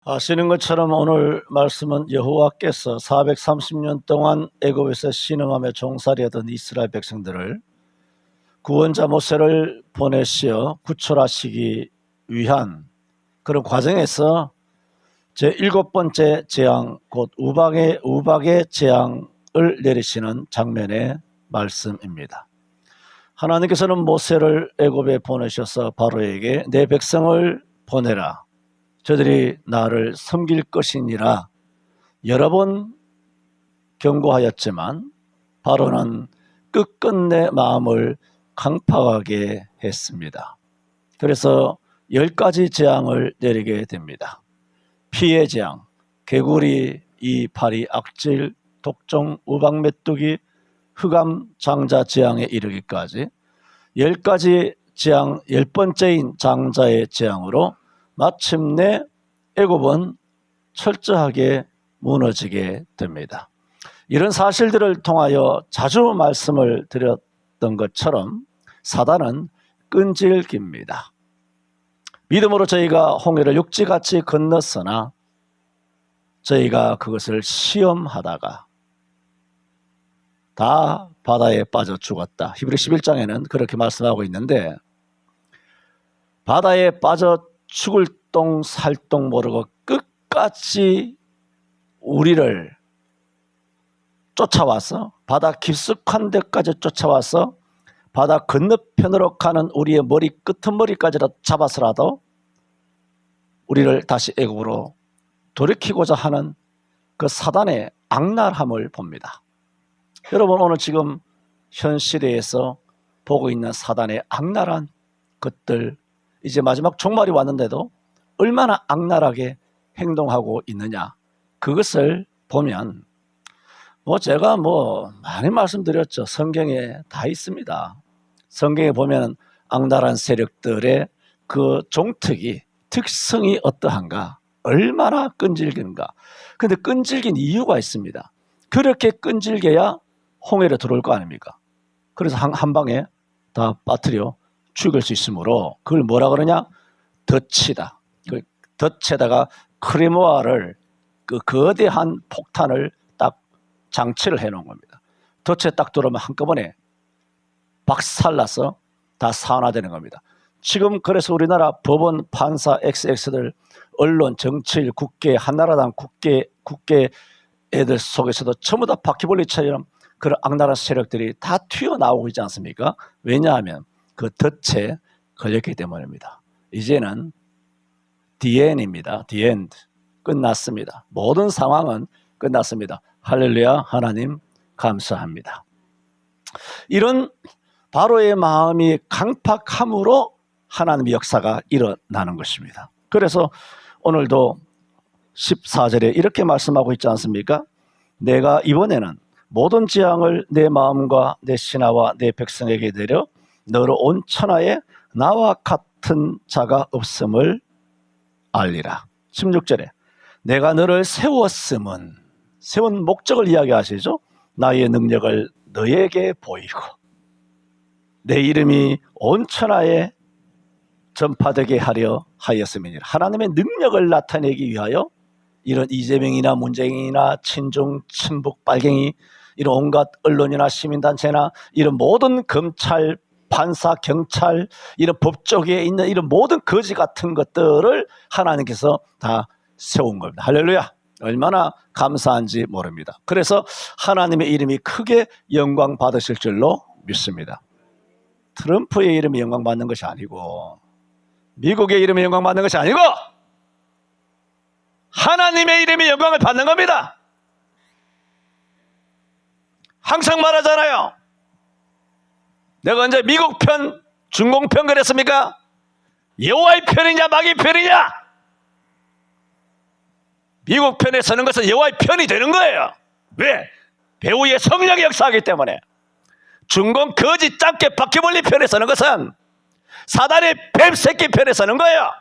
아시는 것처럼 오늘 말씀은 여호와께서 430년 동안 애굽에서 신음하며 종살이하던 이스라엘 백성들을 구원자 모세를 보내시어 구출하시기 위한 그런 과정에서 제7번째 재앙, 곧 우박의 재앙을 내리시는 장면의 말씀입니다. 하나님께서는 모세를 애굽에 보내셔서 바로에게 내 백성을 보내라, 저들이 나를 섬길 것이니라 여러 번 경고하였지만 바로는 끝끝내 마음을 강팍하게 했습니다. 그래서 10가지 재앙을 내리게 됩니다. 피의 재앙, 개구리, 이 파리, 악질, 독종, 우박 메뚜기, 흑암, 장자 재앙에 이르기까지 10가지 재앙, 10번째인 장자의 재앙으로 마침내 애굽은 철저하게 무너지게 됩니다. 이런 사실들을 통하여 자주 말씀을 드렸던 것처럼 사단은 끈질깁니다. 믿음으로 저희가 홍해를 육지같이 건넜으나 저희가 그것을 시험하다가 다 바다에 빠져 죽었다. 히브리 11장에는 그렇게 말씀하고 있는데, 바다에 빠져 죽을 똥 살똥 모르고 끝까지 우리를 쫓아와서 바다 깊숙한 데까지 쫓아와서 바다 건너편으로 가는 우리의 머리 끄트머리까지라도 잡아서라도 우리를 다시 애굽으로 돌이키고자 하는 그 사단의 악랄함을 봅니다. 여러분, 오늘 지금 현 시대에서 보고 있는 사단의 악랄한 것들, 이제 마지막 종말이 왔는데도 얼마나 악랄하게 행동하고 있느냐, 그것을 보면 제가 많이 말씀드렸죠. 성경에 다 있습니다. 성경에 보면 악랄한 세력들의 그 종특이, 특성이 어떠한가, 얼마나 끈질긴가. 근데 끈질긴 이유가 있습니다. 그렇게 끈질겨야 홍해로 들어올 거 아닙니까? 그래서 한 방에 다 빠뜨려 죽일 수 있으므로 그걸 뭐라 그러냐? 덫이다. 그 덫에다가 크리모아를, 그 거대한 폭탄을 딱 장치를 해놓은 겁니다. 덫에 딱 들어오면 한꺼번에 박살나서 다 사안화되는 겁니다. 지금 그래서 우리나라 법원, 판사, XX들, 언론, 정치일, 국회, 한나라당 국회 애들 속에서도 전부 다 바퀴벌레처럼 그런 악랄한 세력들이 다 튀어나오고 있지 않습니까? 왜냐하면 그 덫에 걸렸기 때문입니다. 이제는 the end입니다. the end. 끝났습니다. 모든 상황은 끝났습니다. 할렐루야. 하나님 감사합니다. 이런 바로의 마음이 강팍함으로 하나님의 역사가 일어나는 것입니다. 그래서 오늘도 14절에 이렇게 말씀하고 있지 않습니까? 내가 이번에는 모든 재앙을 내 마음과 내 신하와 내 백성에게 내려 너로 온 천하에 나와 같은 자가 없음을 알리라. 16절에 내가 너를 세웠음은, 세운 목적을 이야기하시죠. 나의 능력을 너에게 보이고 내 이름이 온 천하에 전파되게 하려 하였음이니라. 하나님의 능력을 나타내기 위하여 이런 이재명이나 문재인이나 친중, 친북, 빨갱이, 이런 온갖 언론이나 시민단체나 이런 모든 검찰, 판사, 경찰, 이런 법조계에 있는 이런 모든 거지 같은 것들을 하나님께서 다 세운 겁니다. 할렐루야. 얼마나 감사한지 모릅니다. 그래서 하나님의 이름이 크게 영광 받으실 줄로 믿습니다. 트럼프의 이름이 영광 받는 것이 아니고, 미국의 이름이 영광 받는 것이 아니고, 하나님의 이름이 영광을 받는 겁니다. 항상 말하잖아요. 내가 언제 미국 편, 중공 편 그랬습니까? 여호와의 편이냐 마귀의 편이냐? 미국 편에 서는 것은 여호와의 편이 되는 거예요. 왜? 배후의 성령이 역사하기 때문에. 중공 거지 짝게 바퀴벌레 편에 서는 것은 사단의 뱀새끼 편에 서는 거예요.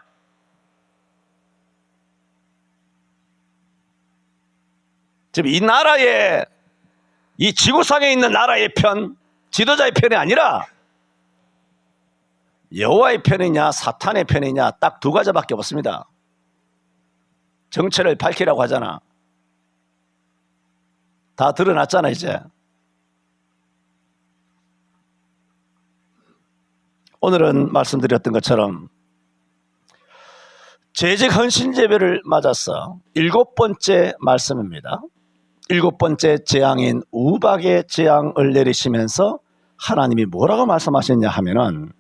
지금 이 나라의, 이 지구상에 있는 나라의 편, 지도자의 편이 아니라 여호와의 편이냐 사탄의 편이냐 딱 두 가지밖에 없습니다. 정체를 밝히라고 하잖아. 다 드러났잖아 이제. 오늘은 말씀드렸던 것처럼 재직 헌신제배를 맞아서 7번째 말씀입니다. 7번째 재앙인 우박의 재앙을 내리시면서 하나님이 뭐라고 말씀하셨냐 하면은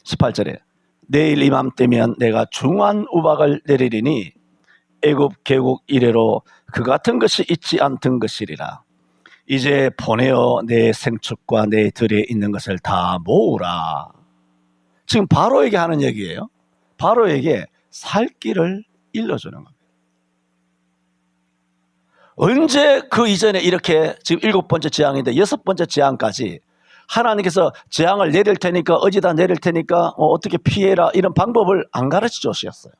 18절에 내일 이맘때면 내가 중한 우박을 내리리니 애굽 개국 이래로 그 같은 것이 있지 않던 것이리라. 이제 보내어 내 생축과 내 들에 있는 것을 다 모으라. 지금 바로에게 하는 얘기예요. 바로에게 살 길을 일러주는 겁니다. 언제 그 이전에 이렇게 지금 7번째 재앙인데 6번째 재앙까지 하나님께서 재앙을 내릴 테니까 어디다 내릴 테니까 어떻게 피해라 이런 방법을 안 가르쳐 주셨어요.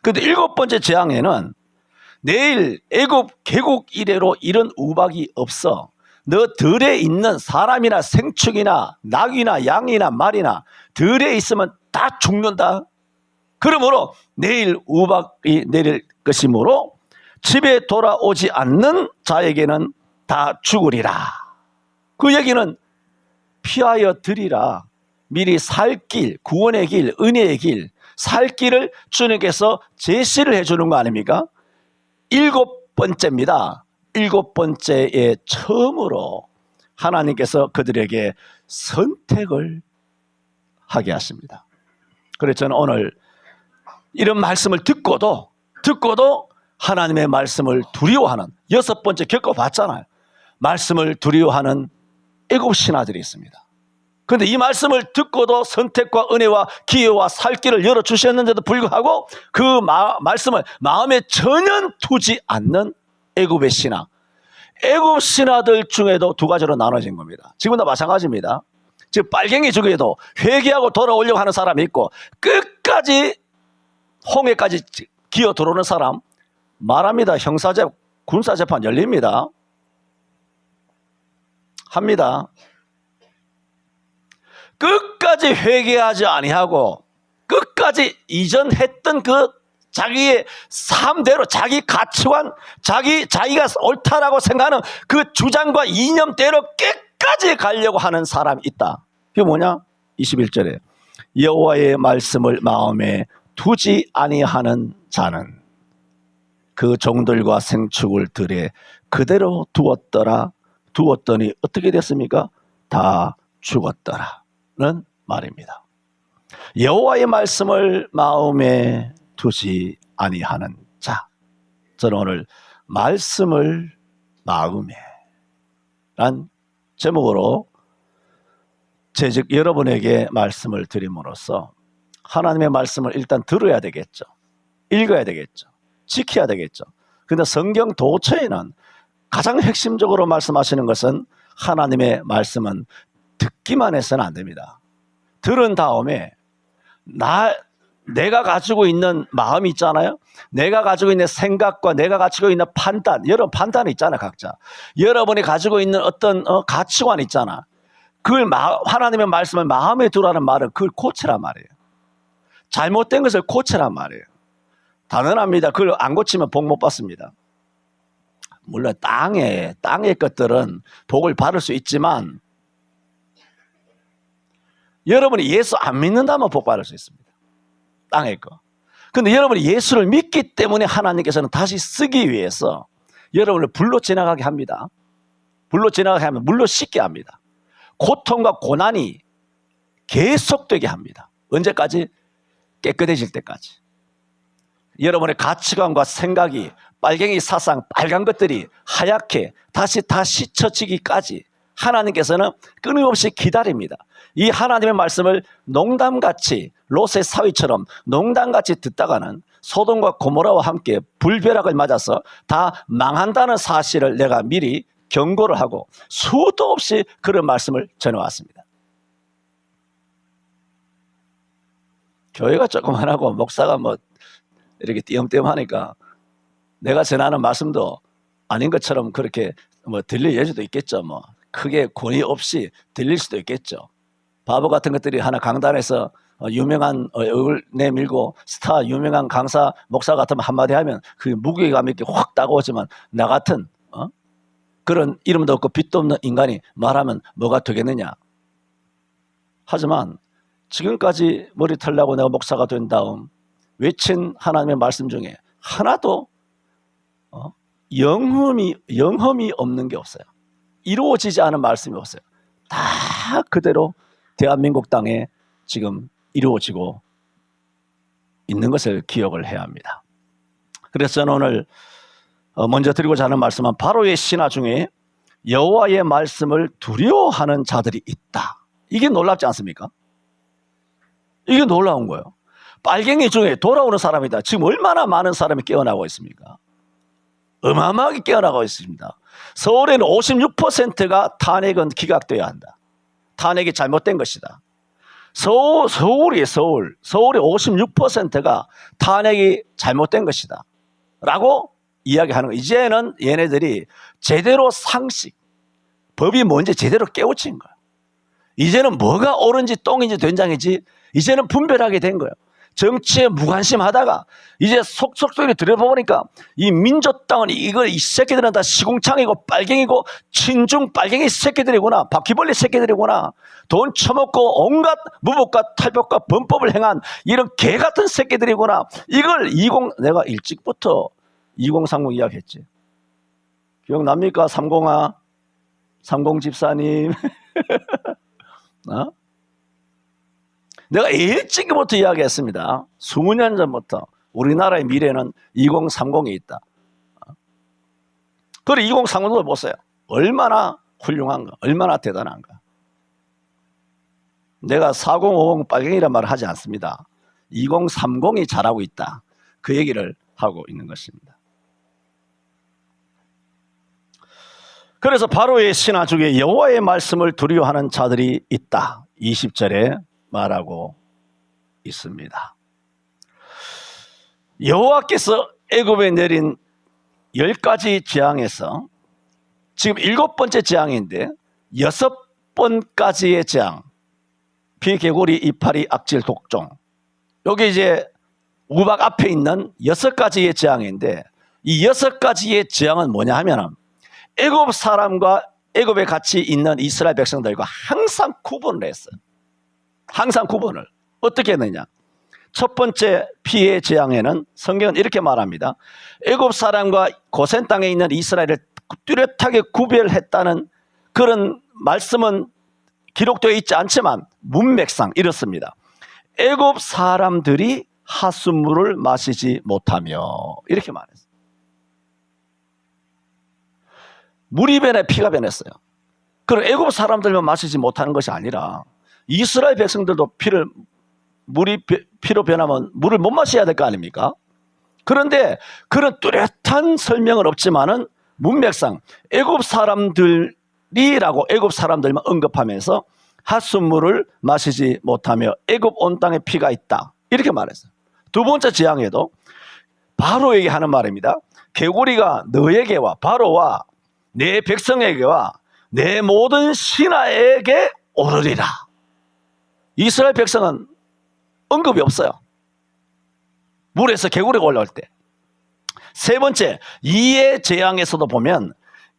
그런데 7번째 재앙에는 내일 애굽 개국 이래로 이런 우박이 없어. 너 들에 있는 사람이나 생축이나 낙이나 양이나 말이나 들에 있으면 다 죽는다. 그러므로 내일 우박이 내릴 것이므로 집에 돌아오지 않는 자에게는 다 죽으리라. 그 얘기는 피하여 드리라. 미리 살 길, 구원의 길, 은혜의 길, 살 길을 주님께서 제시를 해주는 거 아닙니까? 7번째입니다. 7번째의 처음으로 하나님께서 그들에게 선택을 하게 하십니다. 그래서 저는 오늘 이런 말씀을 듣고도 하나님의 말씀을 두려워하는 6번째 겪어봤잖아요. 말씀을 두려워하는 애굽 신하들이 있습니다. 그런데 이 말씀을 듣고도 선택과 은혜와 기회와 살 길을 열어주셨는데도 불구하고 그 말씀을 마음에 전혀 두지 않는 애굽의 신하. 애굽 신하들 중에도 두 가지로 나눠진 겁니다. 지금도 마찬가지입니다. 즉 빨갱이 중에도 회개하고 돌아오려고 하는 사람이 있고 끝까지 홍해까지 기어 들어오는 사람 말합니다. 군사재판 열립니다. 합니다. 끝까지 회개하지 아니하고 끝까지 이전했던 그 자기의 삶대로 자기 가치관 자기가 옳다라고 생각하는 그 주장과 이념대로 끝까지 가려고 하는 사람이 있다. 그게 뭐냐? 21절에 여호와의 말씀을 마음에 두지 아니하는 자는 그 종들과 생축을 들에 그대로 두었더니 어떻게 됐습니까? 다 죽었더라는 말입니다. 여호와의 말씀을 마음에 두지 아니하는 자. 저는 오늘 말씀을 마음에 란 제목으로 재직 여러분에게 말씀을 드림으로써 하나님의 말씀을 일단 들어야 되겠죠. 읽어야 되겠죠. 지켜야 되겠죠. 그런데 성경 도처에는 가장 핵심적으로 말씀하시는 것은 하나님의 말씀은 듣기만 해서는 안 됩니다. 들은 다음에 내가 가지고 있는 마음이 있잖아요. 내가 가지고 있는 생각과 내가 가지고 있는 판단, 여러분 판단이 있잖아요. 각자. 여러분이 가지고 있는 어떤 가치관 있잖아. 그걸 하나님의 말씀을 마음에 두라는 말은 그걸 고치란 말이에요. 잘못된 것을 고치란 말이에요. 당연합니다. 그걸 안 고치면 복 못 받습니다. 물론 땅의 것들은 복을 받을 수 있지만 여러분이 예수 안 믿는다면 복 받을 수 있습니다. 땅의 거. 그런데 여러분이 예수를 믿기 때문에 하나님께서는 다시 쓰기 위해서 여러분을 불로 지나가게 합니다. 불로 지나가게 하면 물로 씻게 합니다. 고통과 고난이 계속되게 합니다. 언제까지? 깨끗해질 때까지. 여러분의 가치관과 생각이 빨갱이 사상, 빨간 것들이 하얗게 다시 다 씻어지기까지 하나님께서는 끊임없이 기다립니다. 이 하나님의 말씀을 농담같이 롯의 사위처럼 농담같이 듣다가는 소돔과 고모라와 함께 불벼락을 맞아서 다 망한다는 사실을 내가 미리 경고를 하고 수도 없이 그런 말씀을 전해왔습니다. 교회가 조그만하고 목사가 뭐 이렇게 띄엄띄엄하니까 내가 전하는 말씀도 아닌 것처럼 그렇게 뭐 들릴 여지도 있겠죠. 뭐 크게 권위 없이 들릴 수도 있겠죠. 바보 같은 것들이 하나 강단에서 유명한 얼굴 내밀고 스타 유명한 강사 목사 같으면 한마디 하면 그 무게감 있게 확 다가오지만 나 같은 그런 이름도 없고 빚도 없는 인간이 말하면 뭐가 되겠느냐. 하지만 지금까지 머리 털라고 내가 목사가 된 다음 외친 하나님의 말씀 중에 하나도 영험이 없는 게 없어요. 이루어지지 않은 말씀이 없어요. 다 그대로 대한민국 땅에 지금 이루어지고 있는 것을 기억을 해야 합니다. 그래서 저는 오늘 먼저 드리고자 하는 말씀은 바로의 신하 중에 여호와의 말씀을 두려워하는 자들이 있다. 이게 놀랍지 않습니까? 이게 놀라운 거예요. 빨갱이 중에 돌아오는 사람이다. 지금 얼마나 많은 사람이 깨어나고 있습니까? 어마어마하게 깨어나고 있습니다. 서울에는 56%가 탄핵은 기각돼야 한다. 탄핵이 잘못된 것이다. 서울의 56%가 탄핵이 잘못된 것이다. 라고 이야기하는 거예요. 이제는 얘네들이 제대로 상식, 법이 뭔지 제대로 깨우친 거예요. 이제는 뭐가 옳은지 똥인지 된장인지 이제는 분별하게 된 거예요. 정치에 무관심하다가 이제 속속들이 들여보니까 이 민주당은 이걸 이 새끼들은 다 시궁창이고 빨갱이고 친중 빨갱이 새끼들이구나, 바퀴벌레 새끼들이구나, 돈 처먹고 온갖 무복과 탈법과 범법을 행한 이런 개 같은 새끼들이구나. 이걸 내가 일찍부터 2030 이야기했지. 기억납니까? 30 집사님. 내가 일찍부터 이야기했습니다. 수년 전부터 우리나라의 미래는 2030이 있다. 그리고 2030도 보세요. 얼마나 훌륭한가, 얼마나 대단한가. 내가 4050 빨갱이란 말을 하지 않습니다. 2030이 잘하고 있다. 그 얘기를 하고 있는 것입니다. 그래서 바로의 신하 중에 여호와의 말씀을 두려워하는 자들이 있다. 20절에 말하고 있습니다. 여호와께서 애굽에 내린 10가지 재앙에서 지금 7번째 재앙인데 6번까지의 재앙, 비개구리, 이파리, 악질, 독종, 여기 이제 우박 앞에 있는 6가지의 재앙인데 이 6가지의 재앙은 뭐냐 하면 애굽 사람과 애굽에 같이 있는 이스라엘 백성들과 항상 구분을 했어요. 항상 구분을 어떻게 했느냐. 첫 번째 피해 재앙에는 성경은 이렇게 말합니다. 애굽 사람과 고센 땅에 있는 이스라엘을 뚜렷하게 구별했다는 그런 말씀은 기록되어 있지 않지만 문맥상 이렇습니다. 애굽 사람들이 하수물을 마시지 못하며, 이렇게 말했어요. 물이 변해 피가 변했어요. 그럼 애굽 사람들만 마시지 못하는 것이 아니라 이스라엘 백성들도 물이 피로 변하면 물을 못 마셔야 될 거 아닙니까? 그런데 그런 뚜렷한 설명은 없지만은 문맥상 애굽 사람들이라고 애굽 사람들만 언급하면서 하수물을 마시지 못하며 애굽 온 땅에 피가 있다. 이렇게 말했어요. 두 번째 재앙에도 바로에게 하는 말입니다. 개구리가 너에게와 바로와 내 백성에게와 내 모든 신하에게 오르리라. 이스라엘 백성은 언급이 없어요. 물에서 개구리가 올라올 때. 세 번째, 이의 재앙에서도 보면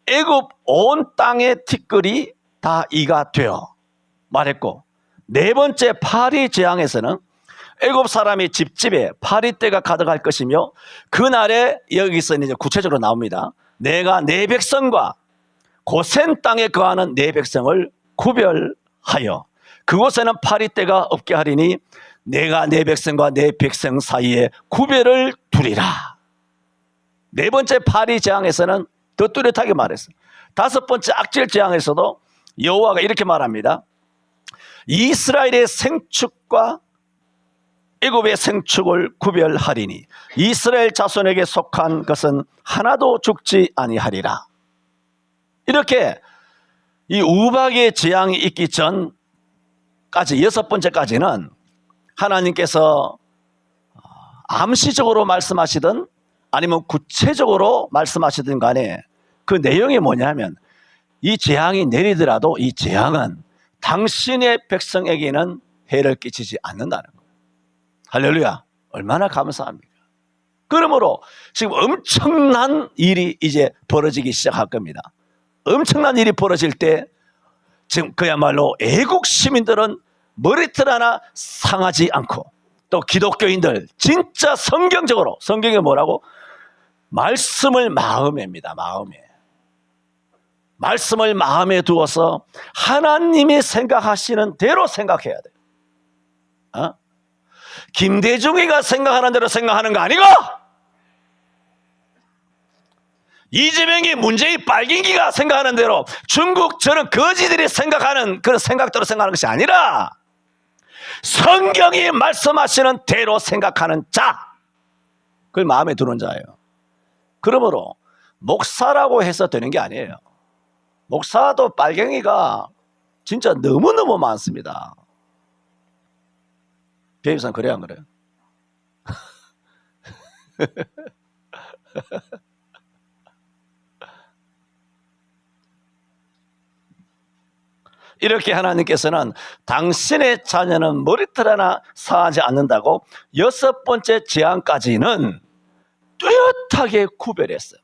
애굽 온 땅의 티끌이 다 이가 되어 말했고, 네 번째 파리 재앙에서는 애굽 사람이 집집에 파리떼가 가득할 것이며 그날에 여기서 이제 구체적으로 나옵니다. 내가 내 백성과 고센 땅에 거하는 내 백성을 구별하여 그곳에는 파리떼가 없게 하리니 내가 내 백성과 내 백성 사이에 구별을 두리라. 네 번째 파리 재앙에서는 더 뚜렷하게 말했어요. 다섯 번째 악질 재앙에서도 여호와가 이렇게 말합니다. 이스라엘의 생축과 애굽의 생축을 구별하리니 이스라엘 자손에게 속한 것은 하나도 죽지 아니하리라. 이렇게 이 우박의 재앙이 있기 전까지, 여섯 번째까지는 하나님께서 암시적으로 말씀하시든 아니면 구체적으로 말씀하시든 간에 그 내용이 뭐냐면 이 재앙이 내리더라도 이 재앙은 당신의 백성에게는 해를 끼치지 않는다는 거예요. 할렐루야. 얼마나 감사합니까? 그러므로 지금 엄청난 일이 이제 벌어지기 시작할 겁니다. 엄청난 일이 벌어질 때 지금 그야말로 애국 시민들은 머리털 하나 상하지 않고, 또 기독교인들 진짜 성경적으로, 성경이 뭐라고? 말씀을 마음에입니다. 마음에. 말씀을 마음에 두어서 하나님이 생각하시는 대로 생각해야 돼요. 김대중이가 생각하는 대로 생각하는 거 아니고, 이재명이, 문재인, 빨갱이가 생각하는 대로, 중국 저런 거지들이 생각하는 그런 생각대로 생각하는 것이 아니라 성경이 말씀하시는 대로 생각하는 자, 그걸 마음에 두는 자예요. 그러므로 목사라고 해서 되는 게 아니에요. 목사도 빨갱이가 진짜 너무너무 많습니다. 배임선 그래야 안 그래요? 이렇게 하나님께서는 당신의 자녀는 머리털 하나 상하지 않는다고 6번째 재앙까지는 뚜렷하게 구별했어요.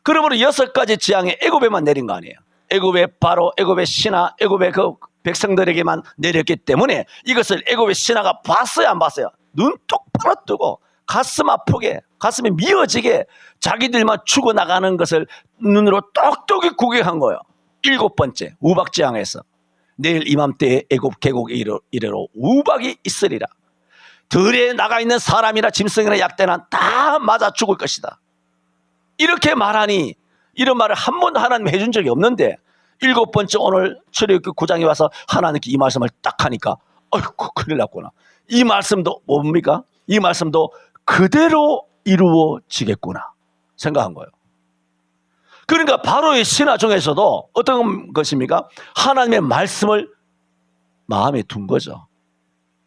그러므로 6가지 재앙이 애굽에만 내린 거 아니에요. 애굽의 바로, 애굽의 신하, 애굽의 그 백성들에게만 내렸기 때문에 이것을 애굽의 신하가 봤어요, 안 봤어요? 눈 똑바로 뜨고 가슴 아프게, 가슴이 미어지게 자기들만 죽어나가는 것을 눈으로 똑똑히 구경한 거예요. 7번째 우박재앙에서 내일 이맘때에 애굽 계곡 이래로 우박이 있으리라. 들에 나가 있는 사람이나 짐승이나 약대나 다 맞아 죽을 것이다. 이렇게 말하니, 이런 말을 한 번도 하나님 해준 적이 없는데 7번째 오늘 출애굽기 9장에 와서 하나님께 이 말씀을 딱 하니까 어이구 큰일 났구나. 이 말씀도 뭡니까? 이 말씀도 그대로 이루어지겠구나 생각한 거예요. 그러니까 바로의 신하 중에서도 어떤 것입니까? 하나님의 말씀을 마음에 둔 거죠.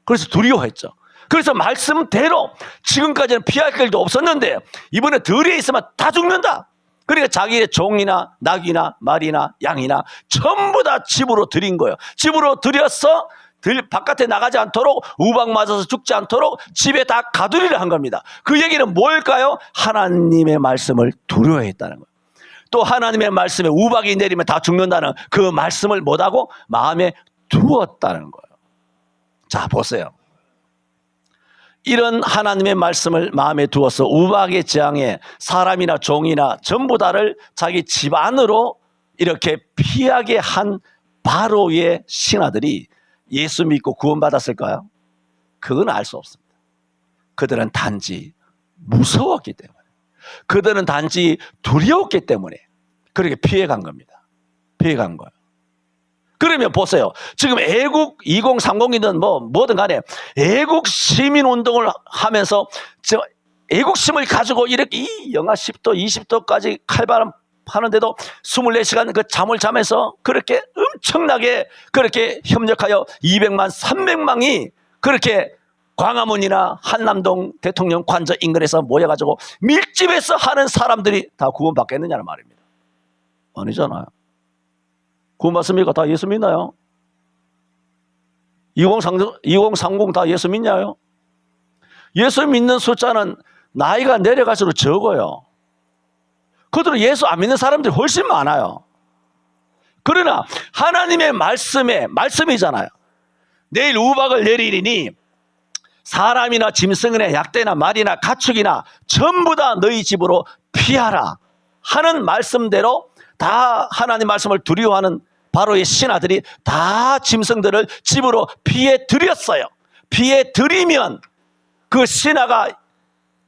그래서 두려워했죠. 그래서 말씀대로 지금까지는 피할 길도 없었는데 이번에 들에 있으면 다 죽는다. 그러니까 자기의 종이나 낙이나 말이나 양이나 전부 다 집으로 들인 거예요. 집으로 들여서 바깥에 나가지 않도록, 우박 맞아서 죽지 않도록 집에 다 가두리를 한 겁니다. 그 얘기는 뭘까요? 하나님의 말씀을 두려워했다는 거예요. 또 하나님의 말씀에 우박이 내리면 다 죽는다는 그 말씀을 못하고 마음에 두었다는 거예요. 자, 보세요. 이런 하나님의 말씀을 마음에 두어서 우박의 재앙에 사람이나 종이나 전부 다를 자기 집 안으로 이렇게 피하게 한 바로의 신하들이 예수 믿고 구원받았을까요? 그건 알 수 없습니다. 그들은 단지 무서웠기 때문에, 그들은 단지 두려웠기 때문에 그렇게 피해간 겁니다. 피해간 거예요. 그러면 보세요. 지금 애국 2030이든 뭐든 간에 애국 시민운동을 하면서 애국심을 가지고 이렇게 이 영하 10도, 20도까지 칼바람 하는데도 24시간 그 잠을 자면서 그렇게 엄청나게 그렇게 협력하여 200만, 300만이 그렇게 광화문이나 한남동 대통령 관저 인근에서 모여가지고 밀집해서 하는 사람들이 다 구원받겠느냐는 말입니다. 아니잖아요. 구원받습니까? 다 예수 믿나요? 2030 다 예수 믿냐요? 예수 믿는 숫자는 나이가 내려갈수록 적어요. 그들은 예수 안 믿는 사람들이 훨씬 많아요. 그러나 하나님의 말씀이잖아요. 내일 우박을 내리리니 사람이나 짐승이나 약대나 말이나 가축이나 전부 다 너희 집으로 피하라 하는 말씀대로 다 하나님 말씀을 두려워하는 바로의 신하들이 다 짐승들을 집으로 피해 들였어요. 피해 들이면 그 신하가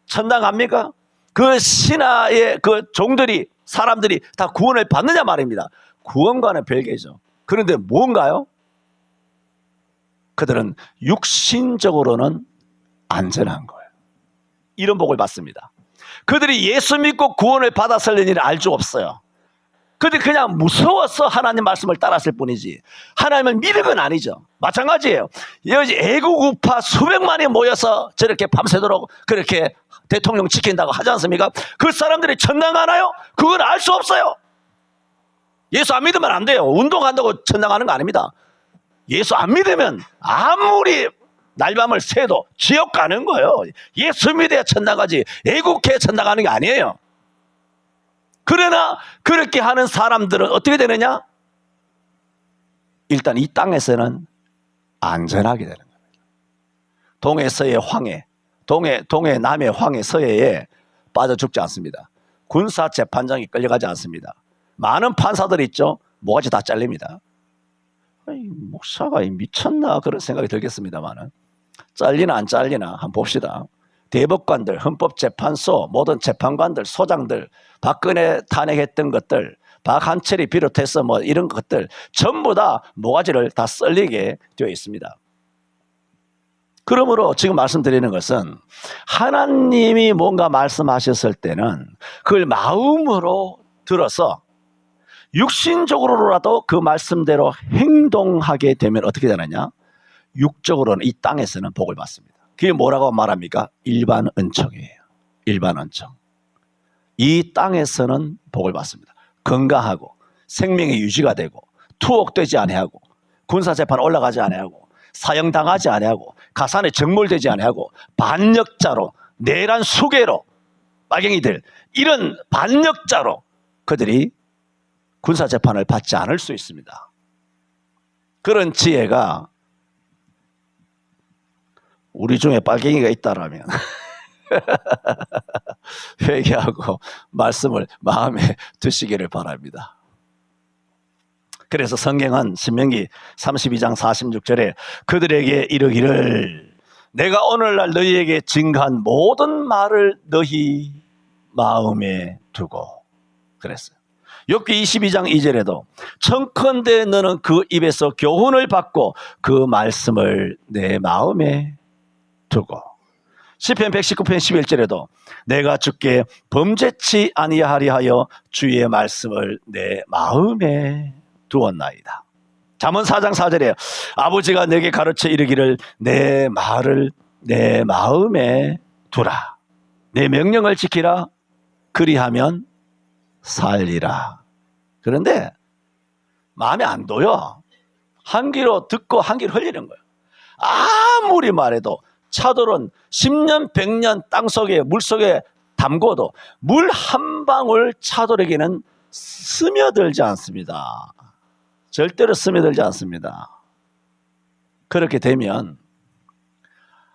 천당합니까? 그 신하의 그 종들이, 사람들이 다 구원을 받느냐 말입니다. 구원과는 별개죠. 그런데 뭔가요? 그들은 육신적으로는 안전한 거예요. 이런 복을 받습니다. 그들이 예수 믿고 구원을 받았을 일을 알 수 없어요. 그들이 그냥 무서워서 하나님 말씀을 따랐을 뿐이지 하나님을 믿은 건 아니죠. 마찬가지예요. 여기 애국 우파 수백만이 모여서 저렇게 밤새도록 그렇게 대통령 지킨다고 하지 않습니까? 그 사람들이 천당 가나요? 그건 알 수 없어요. 예수 안 믿으면 안 돼요. 운동한다고 천당 가는 거 아닙니다. 예수 안 믿으면 아무리 날밤을 새도 지옥 가는 거예요. 예수 믿어야 천당 가지 애국해야 천당 가는 게 아니에요. 그러나 그렇게 하는 사람들은 어떻게 되느냐? 일단 이 땅에서는 안전하게 되는 겁니다. 동해, 서해, 황해, 동해, 남해, 황해, 서해에 빠져 죽지 않습니다. 군사 재판장이 끌려가지 않습니다. 많은 판사들이 있죠. 모가지 다 잘립니다. 아니, 목사가 미쳤나 그런 생각이 들겠습니다만은 잘리나 안 잘리나 한번 봅시다. 대법관들, 헌법재판소, 모든 재판관들, 소장들, 박근혜 탄핵했던 것들, 박한철이 비롯해서 뭐 이런 것들 전부 다 모가지를 다 썰리게 되어 있습니다. 그러므로 지금 말씀드리는 것은 하나님이 뭔가 말씀하셨을 때는 그걸 마음으로 들어서 육신적으로라도 그 말씀대로 행동하게 되면 어떻게 되느냐? 육적으로는 이 땅에서는 복을 받습니다. 그게 뭐라고 말합니까? 일반 은총이에요. 일반 은총. 이 땅에서는 복을 받습니다. 건강하고 생명이 유지가 되고 투옥되지 아니하고 군사재판 올라가지 아니하고 사형당하지 아니하고 가산에 적몰되지 아니하고 반역자로 내란 수괴로 빨갱이들 이런 반역자로 그들이 군사재판을 받지 않을 수 있습니다. 그런 지혜가 우리 중에 빨갱이가 있다라면 회개하고 말씀을 마음에 두시기를 바랍니다. 그래서 성경은 신명기 32장 46절에 그들에게 이르기를 내가 오늘날 너희에게 증거한 모든 말을 너희 마음에 두고 그랬어요. 욥기 22장 2절에도 청컨대 너는 그 입에서 교훈을 받고 그 말씀을 내 마음에 두고 시편 119편 11절에도 내가 주께 범죄치 아니하리 하여 주의 말씀을 내 마음에 두었나이다. 잠언 4장 4절에 아버지가 내게 가르쳐 이르기를 내 말을 내 마음에 두라. 내 명령을 지키라. 그리하면 살리라. 그런데 마음에 안 둬요. 한 귀로 듣고 한 귀로 흘리는 거예요. 아무리 말해도 차돌은 10년 100년 땅속에 물속에 담궈도 물 한 방울 차돌에게는 스며들지 않습니다. 절대로 스며들지 않습니다. 그렇게 되면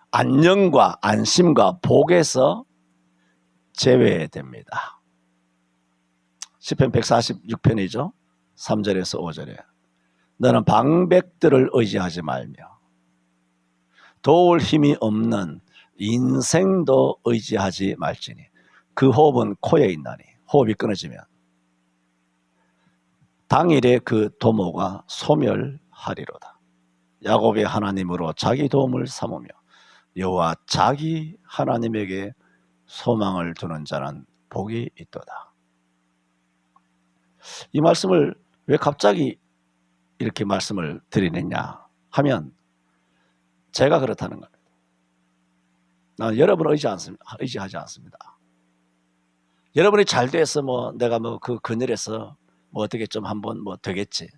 안녕과 안심과 복에서 제외됩니다. 시편 146편이죠. 3절에서 5절에 너는 방백들을 의지하지 말며 도울 힘이 없는 인생도 의지하지 말지니 그 호흡은 코에 있나니 호흡이 끊어지면 당일에 그 도모가 소멸하리로다. 야곱의 하나님으로 자기 도움을 삼으며 여호와 자기 하나님에게 소망을 두는 자는 복이 있도다. 이 말씀을 왜 갑자기 이렇게 말씀을 드리느냐 하면 제가 그렇다는 겁니다. 나는 여러분을 의지하지 않습니다. 여러분이 잘 돼서 뭐 내가 뭐 그 그늘에서 뭐 어떻게 좀 한번 뭐 되겠지.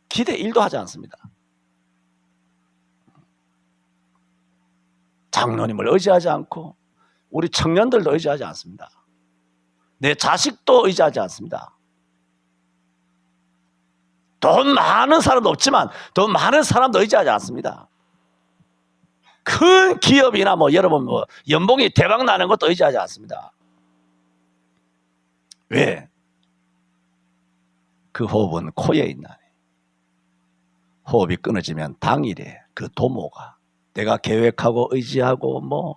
기대 1도 하지 않습니다. 장로님을 의지하지 않고 우리 청년들도 의지하지 않습니다. 내 자식도 의지하지 않습니다. 돈 많은 사람도 없지만 돈 많은 사람도 의지하지 않습니다. 큰 기업이나 뭐 여러분 뭐 연봉이 대박 나는 것도 의지하지 않습니다. 왜? 그 호흡은 코에 있나니 호흡이 끊어지면 당일에 그 도모가 내가 계획하고 의지하고 뭐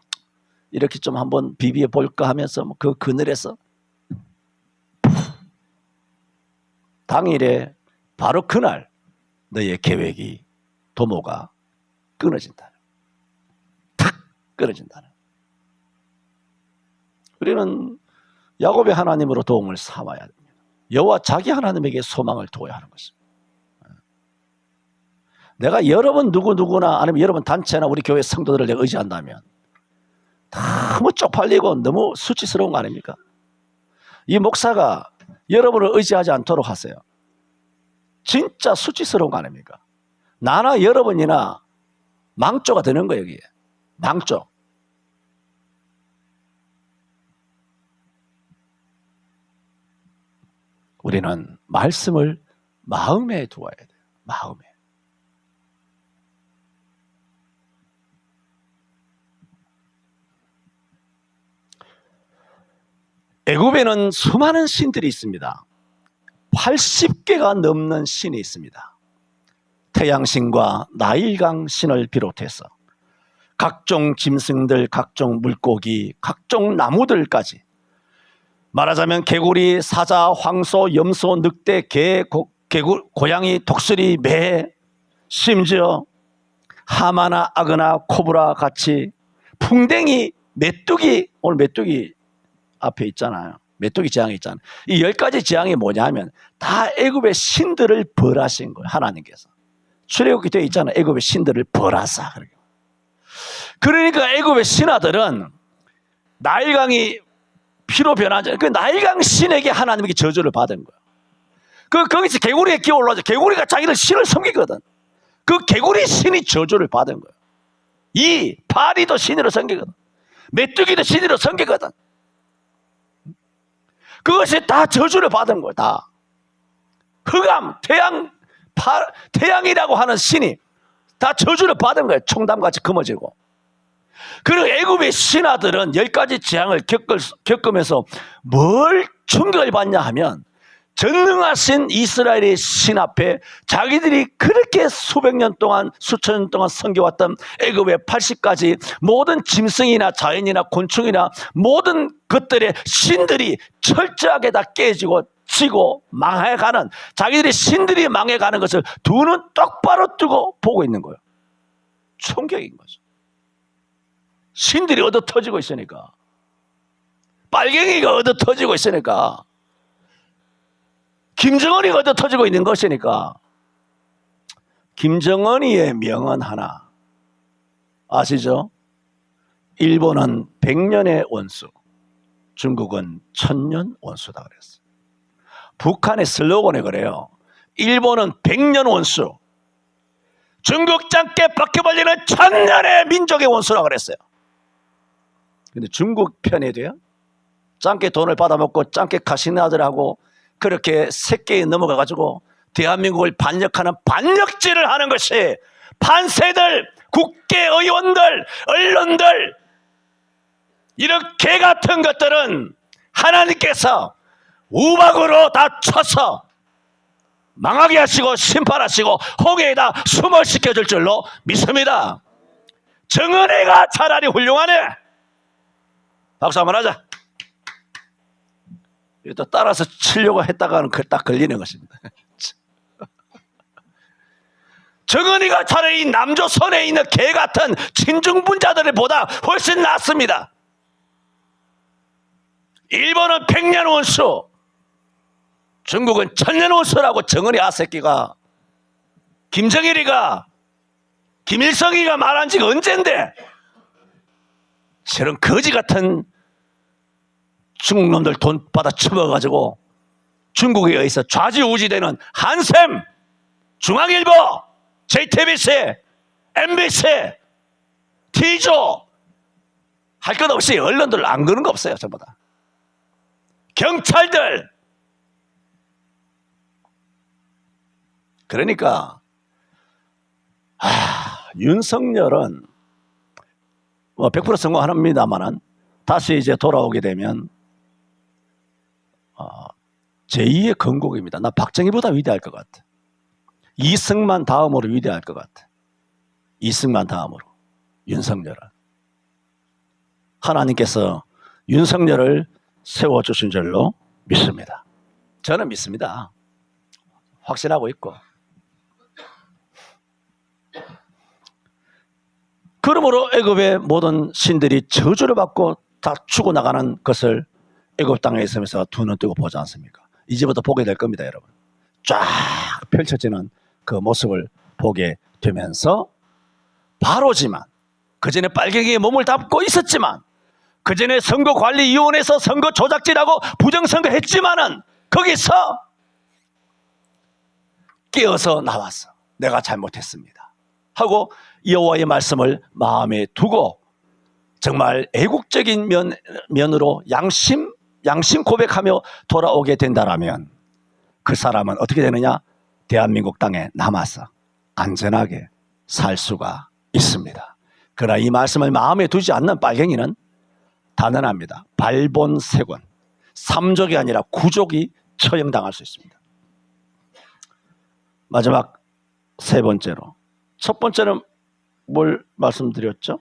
이렇게 좀 한번 비비어 볼까 하면서 그 그늘에서 당일에 바로 그날 너의 계획이 도모가 끊어진다. 탁 끊어진다는. 우리는 야곱의 하나님으로 도움을 삼아야 됩니다. 여호와 자기 하나님에게 소망을 두어야 하는 것입니다. 내가 여러분 누구나 아니면 여러분 단체나 우리 교회 성도들을 내가 의지한다면 너무 쪽팔리고 너무 수치스러운 거 아닙니까? 이 목사가 여러분을 의지하지 않도록 하세요. 진짜 수치스러운 거 아닙니까? 나나 여러분이나 망조가 되는 거예요. 여기에 망조. 우리는 말씀을 마음에 두어야 돼요. 마음에. 애굽에는 수많은 신들이 있습니다. 80개가 넘는 신이 있습니다. 태양신과 나일강 신을 비롯해서 각종 짐승들, 각종 물고기, 각종 나무들까지, 말하자면 개구리, 사자, 황소, 염소, 늑대, 개, 고양이, 독수리, 매, 심지어 하마나 아그나, 코브라 같이 풍뎅이, 메뚜기, 오늘 메뚜기 앞에 있잖아요. 메뚜기 재앙이 있잖아요. 이 10가지 재앙이 뭐냐면 다 애굽의 신들을 벌하신 거예요. 하나님께서. 출애굽기 되어 있잖아요. 애굽의 신들을 벌하사. 그러니까 애굽의 신하들은 나일강이 피로 변하죠. 그 나일강 신에게 하나님께 저주를 받은 거예요. 거기서 개구리가 기어올라죠. 개구리가 자기들 신을 섬기거든. 그 개구리 신이 저주를 받은 거예요. 이 파리도 신으로 섬기거든. 메뚜기도 신으로 섬기거든. 그것이 다 저주를 받은 거예요. 다. 흑암, 태양이라고 하는 신이 다 저주를 받은 거예요. 총담같이 금어지고. 그리고 애굽의 신하들은 10가지 재앙을 겪으면서 뭘 충격을 받냐 하면 전능하신 이스라엘의 신 앞에 자기들이 그렇게 수백 년 동안 수천 년 동안 섬겨왔던 애굽의 80가지 모든 짐승이나 자연이나 곤충이나 모든 것들의 신들이 철저하게 다 깨지고 지고 망해가는, 자기들의 신들이 망해가는 것을 두 눈 똑바로 뜨고 보고 있는 거예요. 충격인 거죠. 신들이 얻어터지고 있으니까, 빨갱이가 얻어터지고 있으니까, 김정은이가 얻어터지고 있는 것이니까. 김정은이의 명언 하나 아시죠? 일본은 100년의 원수, 중국은 1000년 원수다 그랬어요. 북한의 슬로건이 그래요. 일본은 100년 원수, 중국 짱깨 바퀴벌리는 1000년의 민족의 원수라 그랬어요. 근데 중국 편이 돼요? 짱깨 돈을 받아먹고 짱깨 가시나들하고 그렇게 새끼에 넘어가가지고 대한민국을 반역하는 반역질을 하는 것이 판세들, 국회의원들, 언론들, 이런 개 같은 것들은 하나님께서 우박으로 다 쳐서 망하게 하시고 심판하시고 홍해에다 수몰시켜줄 줄로 믿습니다. 정은혜가 차라리 훌륭하네. 박수 한번 하자. 또 따라서 치려고 했다가는 딱 걸리는 것입니다. 정은이가 차라리 남조선에 있는 개 같은 친중분자들보다 훨씬 낫습니다. 일본은 100년 원수, 중국은 1000년 원수라고 정은이 아새끼가, 김정일이가, 김일성이가 말한 지가 언젠데 저런 거지 같은 중국 놈들 돈 받아 처먹어가지고 중국에 의해서 좌지우지되는 한샘, 중앙일보, JTBC, MBC, T조 할 것 없이 언론들 안 그런 거 없어요. 전부 다. 경찰들. 그러니까 윤석열은 뭐 100% 성공합니다만은 다시 이제 돌아오게 되면 제2의 건국입니다. 나 박정희보다 위대할 것 같아. 이승만 다음으로 위대할 것 같아. 이승만 다음으로 윤석열은. 하나님께서 윤석열을 세워주신 줄로 믿습니다. 저는 믿습니다. 확신하고 있고. 그러므로 애굽의 모든 신들이 저주를 받고 다 죽어나가는 것을 애굽 땅에 있으면서 두 눈 뜨고 보지 않습니까? 이제부터 보게 될 겁니다, 여러분. 쫙 펼쳐지는 그 모습을 보게 되면서 바로지만, 그전에 빨갱이에 몸을 담고 있었지만, 그전에 선거관리위원회에서 선거 조작질하고 부정선거 했지만은 거기서 깨어서 나왔어. 내가 잘못했습니다 하고 여호와의 말씀을 마음에 두고 정말 애국적인 면으로 양심 고백하며 돌아오게 된다라면 그 사람은 어떻게 되느냐? 대한민국 땅에 남아서 안전하게 살 수가 있습니다. 그러나 이 말씀을 마음에 두지 않는 빨갱이는 단언합니다. 발본색원, 3족이 아니라 9족이 처형당할 수 있습니다. 마지막 세 번째로, 첫 번째는 뭘 말씀드렸죠?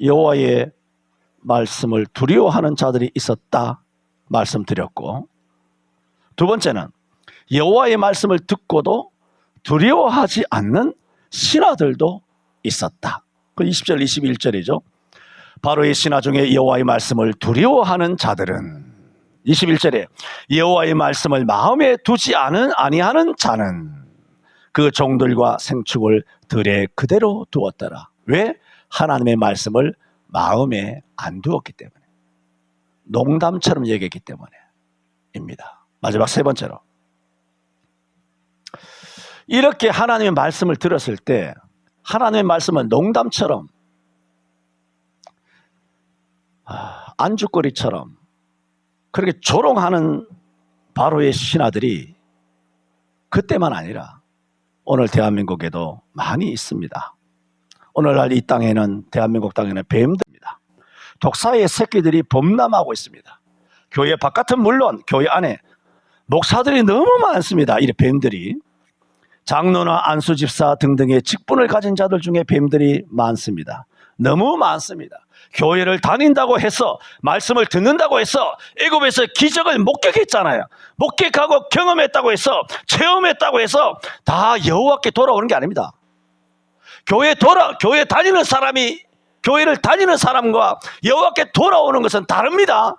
여호와의 말씀을 두려워하는 자들이 있었다 말씀드렸고, 두 번째는 여호와의 말씀을 듣고도 두려워하지 않는 신하들도 있었다. 그 20절 21절이죠. 바로 이 신하 중에 여호와의 말씀을 두려워하는 자들은, 21절에 여호와의 말씀을 마음에 두지 아니하는 자는 그 종들과 생축을 들에 그대로 두었더라. 왜? 하나님의 말씀을 마음에 안 두었기 때문에, 농담처럼 얘기했기 때문에입니다. 마지막 세 번째로, 이렇게 하나님의 말씀을 들었을 때 하나님의 말씀을 농담처럼 안주거리처럼 그렇게 조롱하는 바로의 신하들이 그때만 아니라 오늘 대한민국에도 많이 있습니다. 오늘날 이 땅에는, 대한민국 땅에는 뱀들입니다. 독사의 새끼들이 범람하고 있습니다. 교회 바깥은 물론 교회 안에 목사들이 너무 많습니다. 이 뱀들이. 장로나 안수집사 등등의 직분을 가진 자들 중에 뱀들이 많습니다. 너무 많습니다. 교회를 다닌다고 해서, 말씀을 듣는다고 해서 애굽에서 기적을 목격했잖아요. 목격하고 경험했다고 해서, 체험했다고 해서 다 여호와께 돌아오는 게 아닙니다. 교회 다니는 사람이, 교회를 다니는 사람과 여호와께 돌아오는 것은 다릅니다.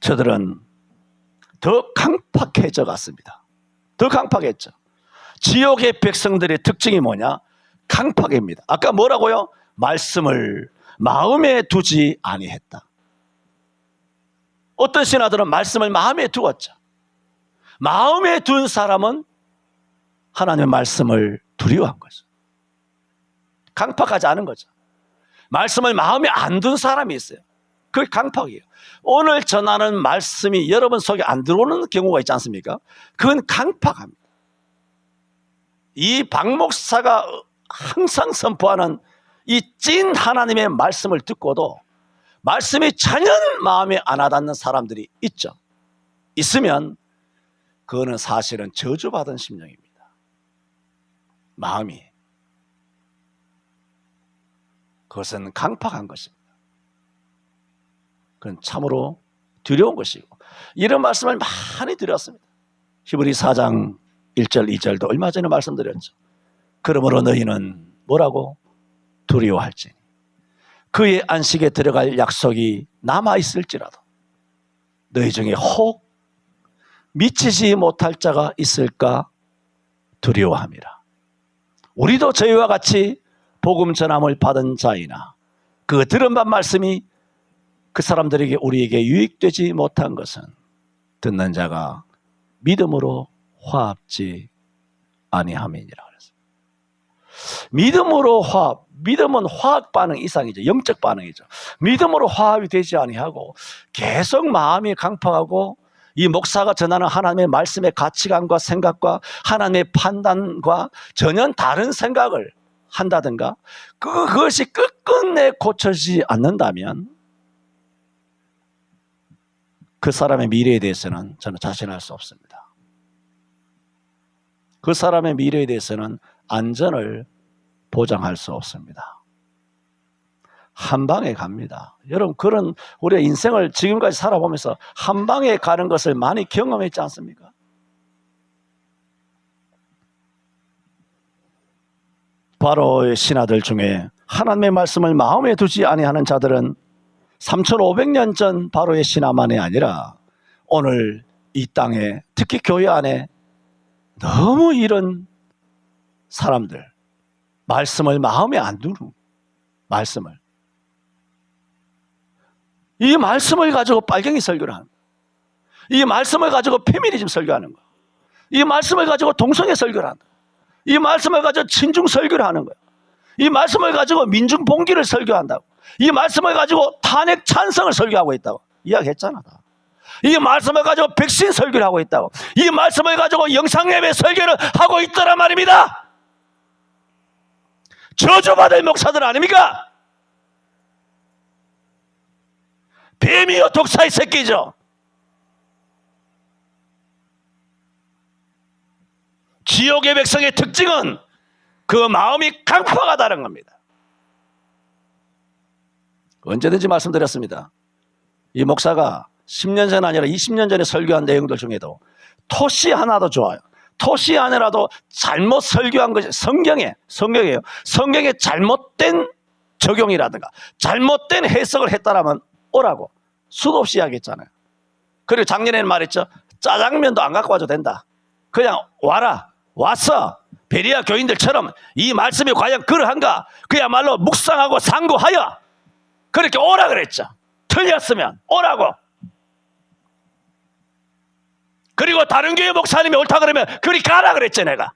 저들은 더 강팍해져 갔습니다. 더 강팍했죠. 지옥의 백성들의 특징이 뭐냐? 강팍입니다. 아까 뭐라고요? 말씀을 마음에 두지 아니했다. 어떤 신하들은 말씀을 마음에 두었죠. 마음에 둔 사람은 하나님의 말씀을 두려워한 거죠. 강팍하지 않은 거죠. 말씀을 마음에 안 둔 사람이 있어요. 그게 강팍이에요. 오늘 전하는 말씀이 여러분 속에 안 들어오는 경우가 있지 않습니까? 그건 강팍합니다. 이 박 목사가 항상 선포하는 이 찐 하나님의 말씀을 듣고도 말씀이 전혀 마음에 안 와닿는 사람들이 있죠. 있으면 그거는 사실은 저주받은 심령입니다. 마음이. 그것은 강팍한 것입니다. 그건 참으로 두려운 것이고, 이런 말씀을 많이 드렸습니다. 히브리 4장 1절 2절도 얼마 전에 말씀드렸죠. 그러므로 너희는 뭐라고? 두려워할지니 그의 안식에 들어갈 약속이 남아있을지라도 너희 중에 혹 미치지 못할 자가 있을까 두려워함이라. 우리도 저희와 같이 복음 전함을 받은 자이나 그 들은 바 말씀이 그 사람들에게, 우리에게 유익되지 못한 것은 듣는 자가 믿음으로 화합지 아니함이니라 그랬어요. 믿음으로 화합, 믿음은 화학 반응 이상이죠. 영적 반응이죠. 믿음으로 화합이 되지 아니하고 계속 마음이 강팍하고 이 목사가 전하는 하나님의 말씀의 가치관과 생각과 하나님의 판단과 전혀 다른 생각을 한다든가 그것이 끝끝내 고쳐지지 않는다면 그 사람의 미래에 대해서는 저는 자신할 수 없습니다. 그 사람의 미래에 대해서는 안전을 보장할 수 없습니다. 한 방에 갑니다. 여러분, 그런 우리의 인생을 지금까지 살아보면서 한 방에 가는 것을 많이 경험했지 않습니까? 바로의 신하들 중에 하나님의 말씀을 마음에 두지 아니하는 자들은 3500년 전 바로의 신하만이 아니라 오늘 이 땅에, 특히 교회 안에 너무 이런 사람들, 말씀을 마음에 안 두는, 말씀을 이 말씀을 가지고 빨갱이 설교를 하는 거예요. 이 말씀을 가지고 페미니즘 설교하는 거예요. 이 말씀을 가지고 동성애 설교를 하는 거예요. 이 말씀을 가지고 친중 설교를 하는 거예요. 이 말씀을 가지고 민중 봉기를 설교한다고. 이 말씀을 가지고 탄핵 찬성을 설교하고 있다고 이야기했잖아. 이 말씀을 가지고 백신 설교를 하고 있다고. 이 말씀을 가지고 영상예배 설교를 하고 있더란 말입니다. 저주받을 목사들 아닙니까? 뱀이요 독사의 새끼죠. 지옥의 백성의 특징은 그 마음이 강팍하다는 겁니다. 언제든지 말씀드렸습니다. 이 목사가 10년 전 아니라 20년 전에 설교한 내용들 중에도 토시 하나도 좋아요. 토시 하나라도 잘못 설교한 것이 성경이에요. 성경에 잘못된 적용이라든가 잘못된 해석을 했다라면 오라고 수도 없이 이야기했잖아요. 그리고 작년에는 말했죠. 짜장면도 안 갖고 와도 된다. 그냥 와라. 와서 베리아 교인들처럼 이 말씀이 과연 그러한가 그야말로 묵상하고 상고하여 그렇게 오라 그랬죠. 틀렸으면 오라고. 그리고 다른 교회 목사님이 옳다 그러면 그리 가라 그랬죠. 내가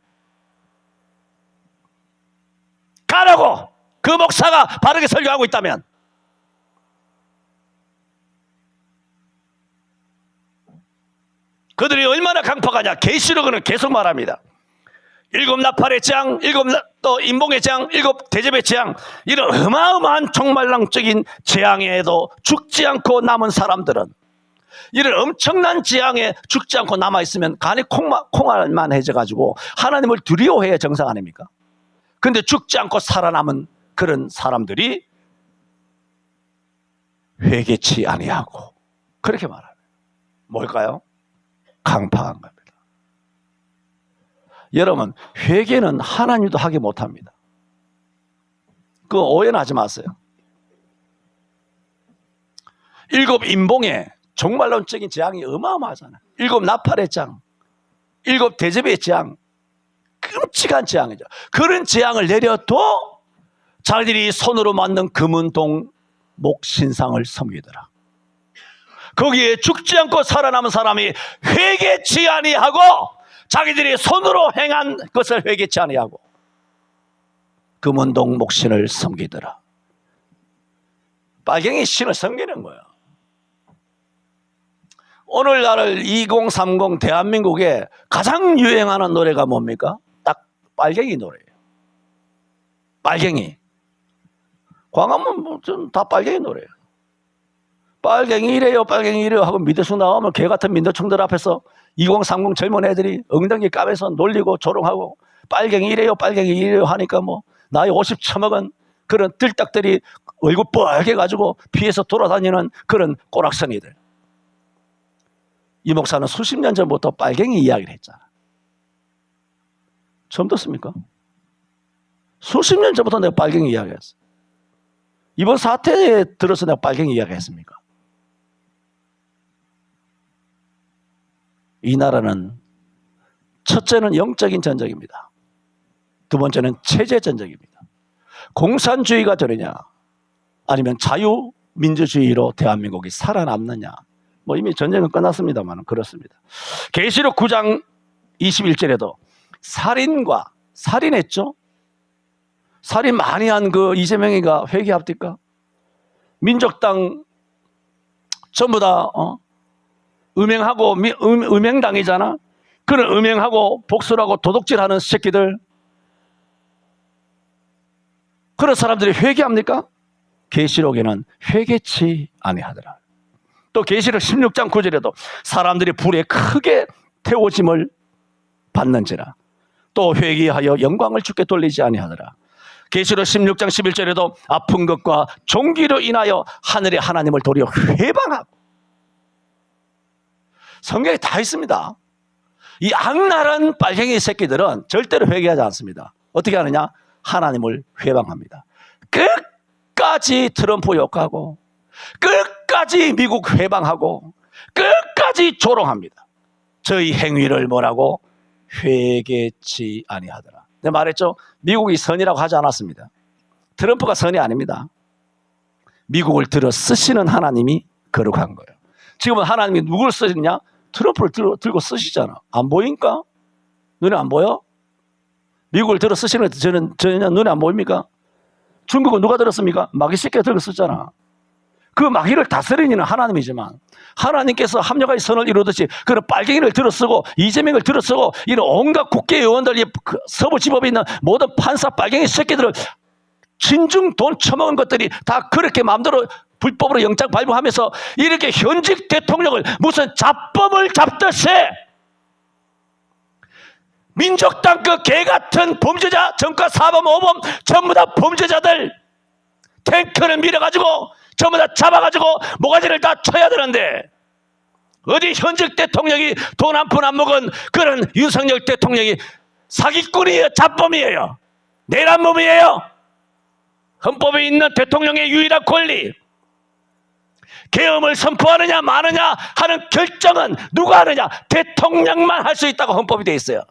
가라고. 그 목사가 바르게 설교하고 있다면. 그들이 얼마나 강팍하냐. 계시록은 계속 말합니다. 7 나팔의 재앙, 7 또 인봉의 재앙, 7 대접의 재앙, 이런 어마어마한 총말랑적인 재앙에도 죽지 않고 남은 사람들은 이런 엄청난 재앙에 죽지 않고 남아있으면 간이 콩알만해져가지고 하나님을 두려워해야 정상 아닙니까? 근데 죽지 않고 살아남은 그런 사람들이 회개치 아니하고 그렇게 말합니다. 뭘까요? 강팍한 겁니다. 여러분, 회개는 하나님도 하기 못합니다. 그거 오해는 하지 마세요. 7 인봉의 종말론적인 재앙이 어마어마하잖아요. 7 나팔의 재앙, 7 대접의 재앙, 끔찍한 재앙이죠. 그런 재앙을 내려도 자기들이 손으로 만든 금은동 목신상을 섬기더라. 거기에 죽지 않고 살아남은 사람이 회개치 아니하고 자기들이 손으로 행한 것을 회개치 아니하고 금은동 목신을 섬기더라. 빨갱이 신을 섬기는 거예요. 오늘날 2030 대한민국에 가장 유행하는 노래가 뭡니까? 딱 빨갱이 노래예요. 빨갱이. 광화문 다 빨갱이 노래예요. 빨갱이 이래요, 빨갱이 이래요 하고 미대숙 나오면 개 같은 민노총들 앞에서 2030 젊은 애들이 엉덩이 까면서 놀리고 조롱하고 빨갱이 이래요, 빨갱이 이래요 하니까 뭐 나이 50 처먹은 그런 들딱들이 얼굴 뻘게 가지고 피해서 돌아다니는 그런 꼬락서니들. 이 목사는 수십 년 전부터 빨갱이 이야기를 했잖아. 처음 듣습니까? 수십 년 전부터 내가 빨갱이 이야기했어. 이번 사태에 들어서 내가 빨갱이 이야기했습니까? 이 나라는 첫째는 영적인 전쟁입니다. 두 번째는 체제 전쟁입니다. 공산주의가 되느냐 아니면 자유민주주의로 대한민국이 살아남느냐. 뭐 이미 전쟁은 끝났습니다만 그렇습니다. 계시록 9장 21절에도 살인했죠. 살인 많이 한 그 이재명이가 회개합니까? 민족당 전부 다 음행하고 음행당이잖아. 그런 음행하고 복수하고 도둑질하는 새끼들, 그런 사람들이 회개합니까? 계시록에는 회개치 아니하더라. 또 계시록 16장 9절에도 사람들이 불에 크게 태워짐을 받는지라 또 회개하여 영광을 주께 돌리지 아니하더라. 계시록 16장 11절에도 아픈 것과 종기로 인하여 하늘의 하나님을 도리어 회방하고. 성경에 다 있습니다. 이 악랄한 빨갱이 새끼들은 절대로 회개하지 않습니다. 어떻게 하느냐? 하나님을 회방합니다. 끝까지 트럼프 욕하고 끝까지 미국 회방하고 끝까지 조롱합니다. 저희 행위를 뭐라고? 회개치 아니하더라. 내가 말했죠? 미국이 선이라고 하지 않았습니다. 트럼프가 선이 아닙니다. 미국을 들어 쓰시는 하나님이 거룩한 거예요. 지금은 하나님이 누굴 쓰시냐? 트럼프를 들고 쓰시잖아. 안 보이니까? 눈에 안 보여? 미국을 들어 쓰시는 것 전혀 눈에 안 보입니까? 중국은 누가 들었습니까? 마귀 새끼가 들고 썼잖아. 그 마귀를 다스리는 하나님이지만 하나님께서 합력의 선을 이루듯이 그런 빨갱이를 들어쓰고 이재명을 들어쓰고 이런 온갖 국회의원들, 서부지법에 있는 모든 판사 빨갱이 새끼들을 진중 돈 처먹은 것들이 다 그렇게 마음대로 불법으로 영장 발부하면서 이렇게 현직 대통령을 무슨 잡범을 잡듯이 민족당 그 개같은 범죄자, 전과 사범, 오범 전부 다 범죄자들 탱크를 밀어가지고 전부 다 잡아가지고 모가지를 다 쳐야 되는데 어디 현직 대통령이 돈 한 푼 안 먹은 그런 윤석열 대통령이 사기꾼이에요? 잡범이에요? 내란범이에요? 헌법에 있는 대통령의 유일한 권리, 계엄을 선포하느냐 마느냐 하는 결정은 누가 하느냐? 대통령만 할 수 있다고 헌법이 되어 있어요.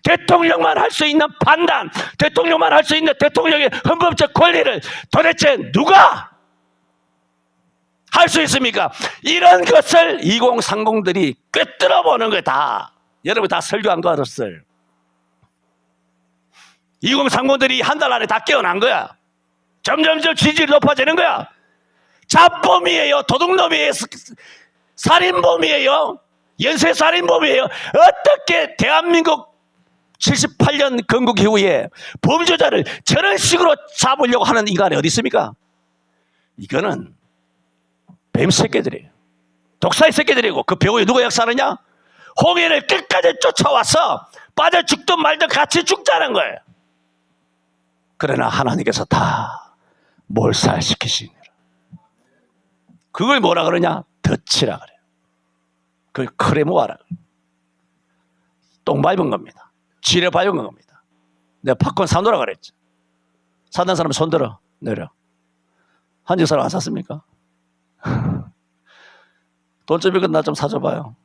대통령만 할 수 있는 판단, 대통령만 할 수 있는 대통령의 헌법적 권리를 도대체 누가 할 수 있습니까? 이런 것을 2030들이 꿰뚫어 보는 거예요. 다 여러분 다 설교한 거 알았어요. 2030들이 한 달 안에 다 깨어난 거야. 점점점 지지율이 높아지는 거야. 잡범이에요. 도둑놈이에요. 살인범이에요. 연쇄살인범이에요. 어떻게 대한민국 78년 건국 이후에 범죄자를 저런 식으로 잡으려고 하는 인간이 어디 있습니까? 이거는 뱀 새끼들이에요. 독사의 새끼들이고 그 배후에 누가 역사하느냐? 홍해를 끝까지 쫓아와서 빠져 죽든 말든 같이 죽자는 거예요. 그러나 하나님께서 다 몰살시키시니라. 그걸 뭐라 그러냐? 덫이라 그래요. 그걸 크레모아라 그래요. 똥 밟은 겁니다. 지뢰 밟은 겁니다. 내가 팝콘 사놓으라 그랬지. 사는 사람 손 들어 내려. 한국 사람 안 샀습니까? 돈 좀 있건 나 좀 사줘봐요.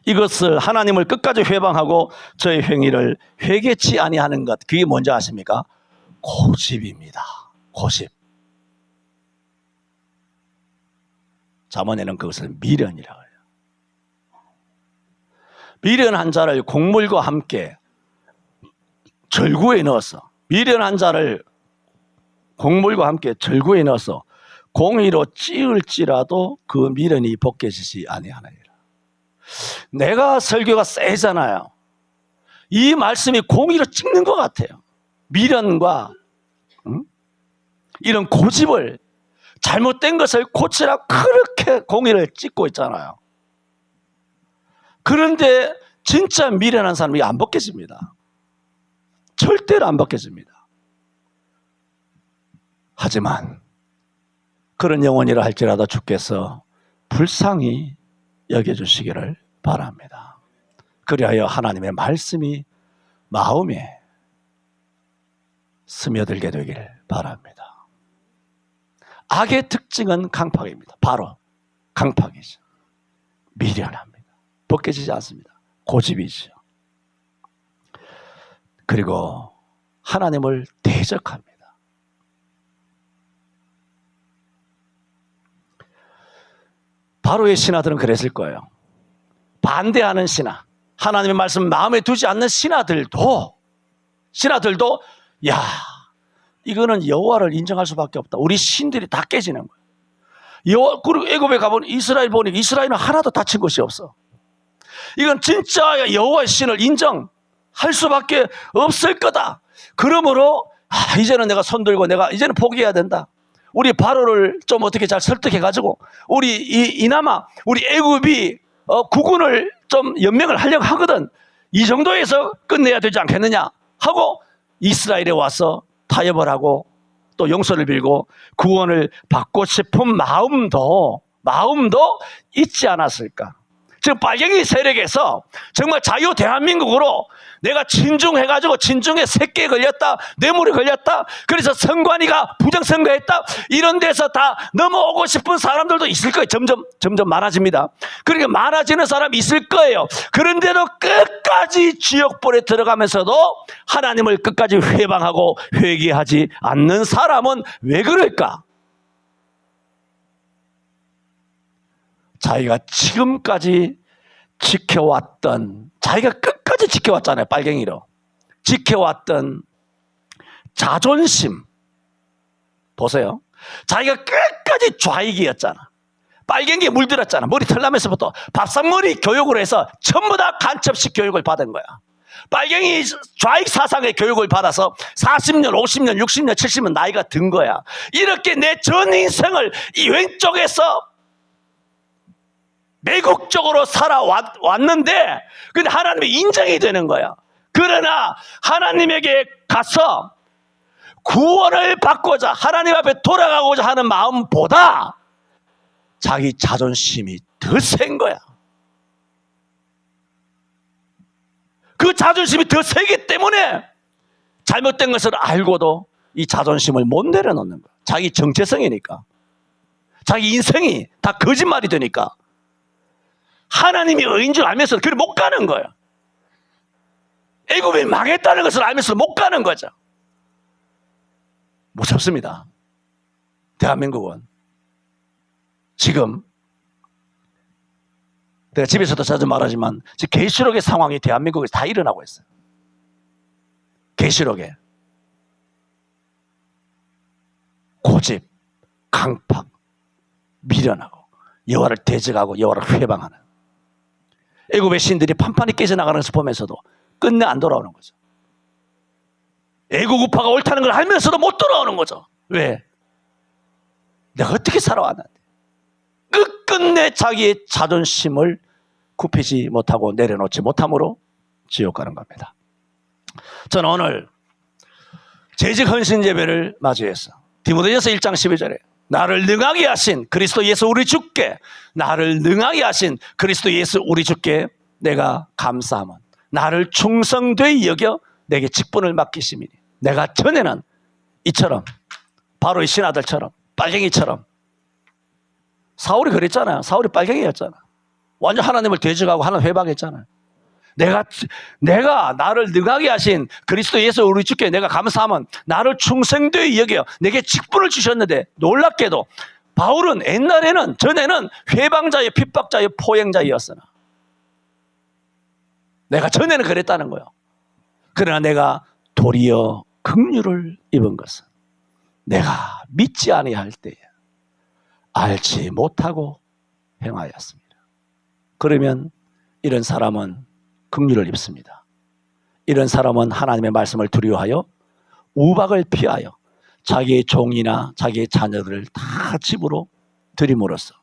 이것을 하나님을 끝까지 회방하고 저의 행위를 회개치 아니하는 것, 그게 뭔지 아십니까? 고집입니다. 고집. 잠언에는 그것을 미련이라고 해요. 미련한 자를 곡물과 함께 절구에 넣어서, 미련한 자를 곡물과 함께 절구에 넣어서 공의로 찌을지라도 그 미련이 벗겨지지 아니하느니라. 내가 설교가 세잖아요. 이 말씀이 공의로 찍는 것 같아요. 미련과 이런 고집을, 잘못된 것을 고치라고 그렇게 공의를 찍고 있잖아요. 그런데 진짜 미련한 사람이 안 벗겨집니다. 절대로 안 벗겨집니다. 하지만 그런 영혼이라 할지라도 주께서 불쌍히 여겨주시기를 바랍니다. 그리하여 하나님의 말씀이 마음에 스며들게 되길 바랍니다. 악의 특징은 강팍입니다. 바로 강팍이죠. 미련합니다. 벗겨지지 않습니다. 고집이죠. 그리고 하나님을 대적합니다. 바로의 신하들은 그랬을 거예요. 반대하는 신하, 하나님의 말씀 마음에 두지 않는 신하들도 야, 이거는 여호와를 인정할 수밖에 없다. 우리 신들이 다 깨지는 거예요. 그리고 애굽에 가보니 이스라엘 보니 이스라엘은 하나도 다친 것이 없어. 이건 진짜 여호와의 신을 인정할 수밖에 없을 거다. 그러므로 이제는 내가 손들고 내가 이제는 포기해야 된다. 우리 바로를 좀 어떻게 잘 설득해가지고 우리 이나마 우리 애굽이 국군을 좀 연명을 하려고 하거든. 이 정도에서 끝내야 되지 않겠느냐 하고 이스라엘에 와서 타협을 하고 또 용서를 빌고 구원을 받고 싶은 마음도 있지 않았을까. 지금 빨갱이 세력에서 정말 자유 대한민국으로 내가 친중해가지고 친중에 새끼에 걸렸다, 뇌물에 걸렸다, 그래서 선관위가 부정선거했다, 이런 데서 다 넘어오고 싶은 사람들도 있을 거예요. 점점 많아집니다. 그러니까 많아지는 사람이 있을 거예요. 그런데도 끝까지 지옥불에 들어가면서도 하나님을 끝까지 회방하고 회개하지 않는 사람은 왜 그럴까? 자기가 지금까지 지켜왔던, 자기가 끝까지 지켜왔잖아요. 빨갱이로 지켜왔던 자존심 보세요. 자기가 끝까지 좌익이었잖아. 빨갱이에 물들었잖아. 머리 털나면서부터 밥상머리 교육으로 해서 전부 다 간첩식 교육을 받은 거야. 빨갱이 좌익 사상의 교육을 받아서 40년, 50년, 60년, 70년 나이가 든 거야. 이렇게 내 전 인생을 이 왼쪽에서 매국적으로 살아왔는데, 근데 하나님의 인정이 되는 거야. 그러나 하나님에게 가서 구원을 받고자, 하나님 앞에 돌아가고자 하는 마음보다 자기 자존심이 더 센 거야. 그 자존심이 더 세기 때문에 잘못된 것을 알고도 이 자존심을 못 내려놓는 거야. 자기 정체성이니까, 자기 인생이 다 거짓말이 되니까 하나님이 의인 줄 알면서 그래 못 가는 거예요. 애굽이 망했다는 것을 알면서 못 가는 거죠. 무섭습니다. 대한민국은 지금 내가 집에서도 자주 말하지만 지금 계시록의 상황이 대한민국에서 다 일어나고 있어요. 계시록에 고집, 강팍, 미련하고 여호와를 대적하고 여호와를 회방하는 애굽의 신들이 판판이 깨져나가는 것을 보면서도 끝내 안 돌아오는 거죠. 애국 우파가 옳다는 걸 알면서도 못 돌아오는 거죠. 왜? 내가 어떻게 살아왔는데 끝끝내 자기의 자존심을 굽히지 못하고 내려놓지 못함으로 지옥 가는 겁니다. 저는 오늘 재직 헌신 예배를 맞이해서 디모데전서 1장 12절에 나를 능하게 하신 그리스도 예수 우리 주께, 나를 능하게 하신 그리스도 예수 우리 주께 내가 감사함은 나를 충성되이 여겨 내게 직분을 맡기심이니. 내가 전에는 이처럼 바로 이 신하들처럼 빨갱이처럼, 사울이 그랬잖아요. 사울이 빨갱이였잖아. 완전 하나님을 대적하고 하나님 회방했잖아요. 내가 나를 능하게 하신 그리스도 예수 우리 주께 내가 감사하면 나를 충성되이 여겨 내게 직분을 주셨는데, 놀랍게도 바울은 전에는 회방자여 핍박자여 포행자였으나, 내가 전에는 그랬다는 거예요. 그러나 내가 도리어 긍휼을 입은 것은 내가 믿지 아니할 때에 알지 못하고 행하였습니다. 그러면 이런 사람은 긍휼을 입습니다. 이런 사람은 하나님의 말씀을 두려워하여 우박을 피하여 자기의 종이나 자기의 자녀들을 다 집으로 들임으로써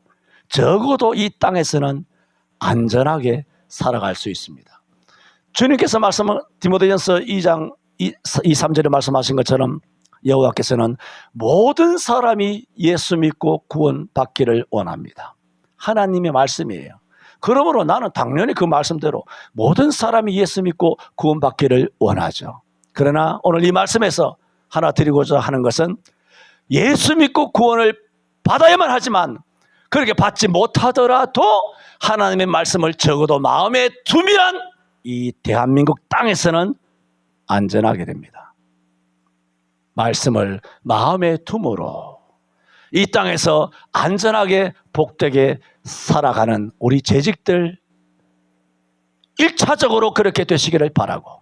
적어도 이 땅에서는 안전하게 살아갈 수 있습니다. 주님께서 디모데전서 2장 2, 3절에 말씀하신 것처럼 여호와께서는 모든 사람이 예수 믿고 구원받기를 원합니다. 하나님의 말씀이에요. 그러므로 나는 당연히 그 말씀대로 모든 사람이 예수 믿고 구원받기를 원하죠. 그러나 오늘 이 말씀에서 하나 드리고자 하는 것은, 예수 믿고 구원을 받아야만 하지만 그렇게 받지 못하더라도 하나님의 말씀을 적어도 마음에 두면 이 대한민국 땅에서는 안전하게 됩니다. 말씀을 마음에 둠으로 이 땅에서 안전하게 복되게 살아가는 우리 재직들 1차적으로 그렇게 되시기를 바라고,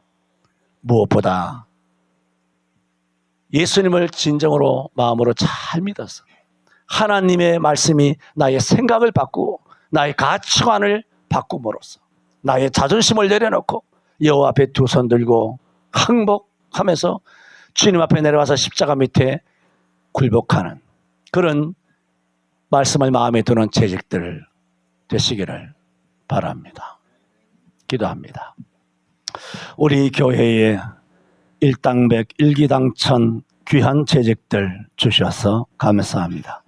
무엇보다 예수님을 진정으로 마음으로 잘 믿어서 하나님의 말씀이 나의 생각을 바꾸고 나의 가치관을 바꿈으로써 나의 자존심을 내려놓고 여호와 앞에 두 손 들고 항복하면서 주님 앞에 내려와서 십자가 밑에 굴복하는 그런 말씀을 마음에 두는 재직들 되시기를 바랍니다. 기도합니다. 우리 교회에 일당백 일기당천 귀한 재직들 주셔서 감사합니다.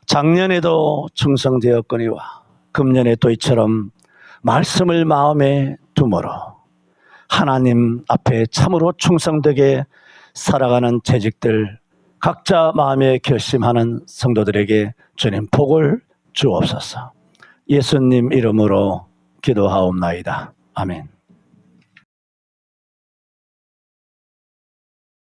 작년에도 충성되었거니와 금년에 또 이처럼 말씀을 마음에 두므로 하나님 앞에 참으로 충성되게 살아가는 재직들 각자 마음에 결심하는 성도들에게 주님 복을 주옵소서. 예수님 이름으로 기도하옵나이다. 아멘.